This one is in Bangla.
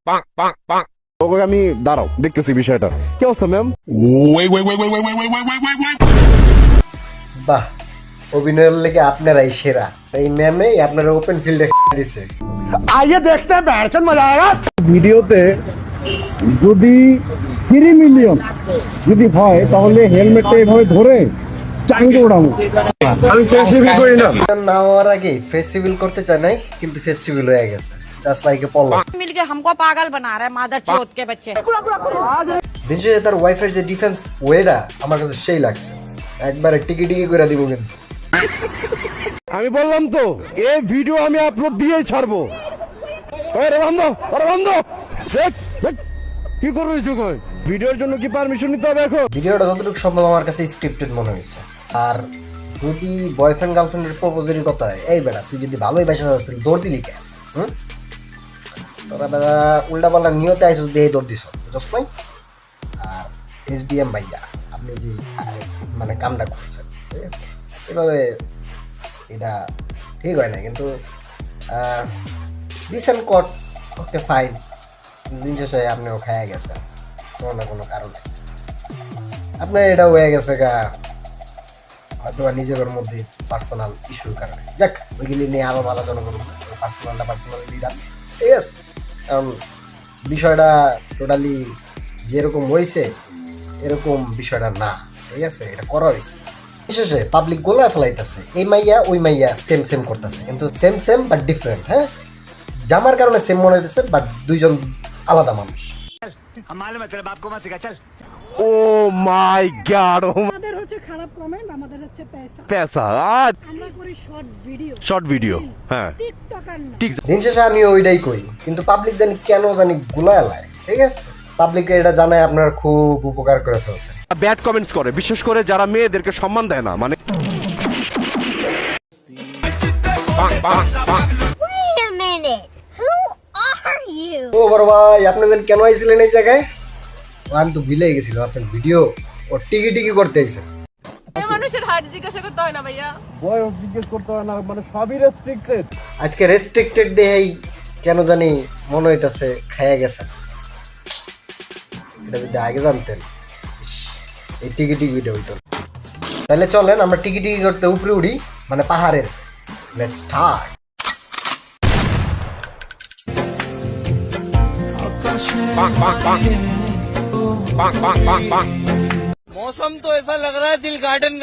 ওকে আমি দাঁড়াও দেখতেছি বিষয়টা কি অবস্থা ম্যাম। বাহ, অভিনয়ের লেগে আপনারাই সেরা। এই ম্যামে আপনারা ওপেন ফিল্ডে দিছে। আইয়ে দেখতে ব্যাটসম্যান মজা আয়েগা। ভিডিওতে যদি 3 মিলিয়ন যদি হয় তাহলে হেলমেটটা এভাবে ধরে চাঙ্গে উড়াবো। আমি ফেস্টিভ্যাল করি না। না হওয়ার আগে ফেস্টিভ্যাল করতে চাই নাই, কিন্তু ফেস্টিভ্যাল হয়ে গেছে। জাস্ট লাইক এ পল্লব मिलके हमको पागल बना रहे मादरचोद के बच्चे। দিন শেষে তার ওয়াইফের যে ডিফেন্স ওয়েটা আমার কাছে সেই লাগছে, একবারে টিকি টিকি করে দিব। কিন্তু আমি বললাম তো এই ভিডিও আমি আপলোড দিয়ে ছাড়বো। ওরে বন্ধ দেখ কি করছিস কই ভিডিওর জন্য কি পারমিশন নিতে হবে এখন? ভিডিওটা যতটুকু সম্ভব আমার কাছে স্ক্রিপ্টেড মনে হয়েছে। আর যদি বয়ফ্রেন্ড গার্লফ্রেন্ডের প্রপোজের কথা হয়, এই বেটা তুই যদি ভালোই বাসা যাস তুই দৌড় দিলি কেন? তোরা বেটা উল্টা পাল্টা নিয়তে আইসুস দিয়ে দৌড় দিস বুঝছ নাই? আর SDM ভাইয়া আপনি যে মানে কামটা করছেন, ঠিক আছে, এভাবে এটা ঠিক হয় না। কিন্তু রিসেন্ট কোর্ট ওকে ফাইন, দিন শেষে আপনিও খায়া গেছেন কোনো না কোনো কারণে। আপনার এটা হয়ে গেছে গা হয়তো নিজের মধ্যে পার্সোনাল ইস্যুর কারণে। যাক, ওইগুলি নিয়ে আরো আলোচনা করবো না, পার্সোনাল লিডার, ঠিক আছে। কারণ বিষয়টা টোটালি যেরকম হয়েছে এরকম বিষয়টা না, ঠিক আছে, এটা করা হয়েছে। বিশেষে পাবলিক গোলা ফেলাইতেছে, এই মাইয়া ওই মাইয়া সেম সেম করতেছে, কিন্তু সেম বাট ডিফারেন্ট। হ্যাঁ, জামার কারণে সেম মনে হইতেছে বাট দুইজন আলাদা মানুষ। ও মাই গড, আমাদের হচ্ছে খারাপ কমেন্ট, আমাদের হচ্ছে পয়সা। পেশা আমরা করি শর্ট ভিডিও হ্যাঁ টিকটকার না। ঠিক দিন শেষে আমি ওইটাই কই, কিন্তু পাবলিক জানি কেন জানি গুলা এলায়, ঠিক আছে। পাবলিক এটা জানায় আপনার খুব উপকার করে ফেলছে। ব্যাড কমেন্টস করে, বিশেষ করে যারা মেয়েদেরকে সম্মান দেয় না। মানে Wait a minute. Who are you? ও বড় ভাই, আপনি যেন কেন আইছিলেন এই জায়গায়? আমি তো ভুলেই গেছিলাম আপনার ভিডিও ও টিকি করতে আইছে। মানুষের হার্ট জিজ্ঞাসা করতে হয় না ভাইয়া। বয়স জিজ্ঞেস করতে হয় না, মানে সবই রেস্ট্রিক্টেড। আজকে রেস্ট্রিক্টেড দেই কেন জানি মনে হইতাছে খায়া গেছে। এটা যদি আগে জানতেন, ইস, এই টিকি হইতো না। তাহলে চলেন আমরা টিকি করতে উপরে উঠি, মানে পাহাড়ের। Let's start. मौसम तो ऐसा लग रहा है दिल गार्डन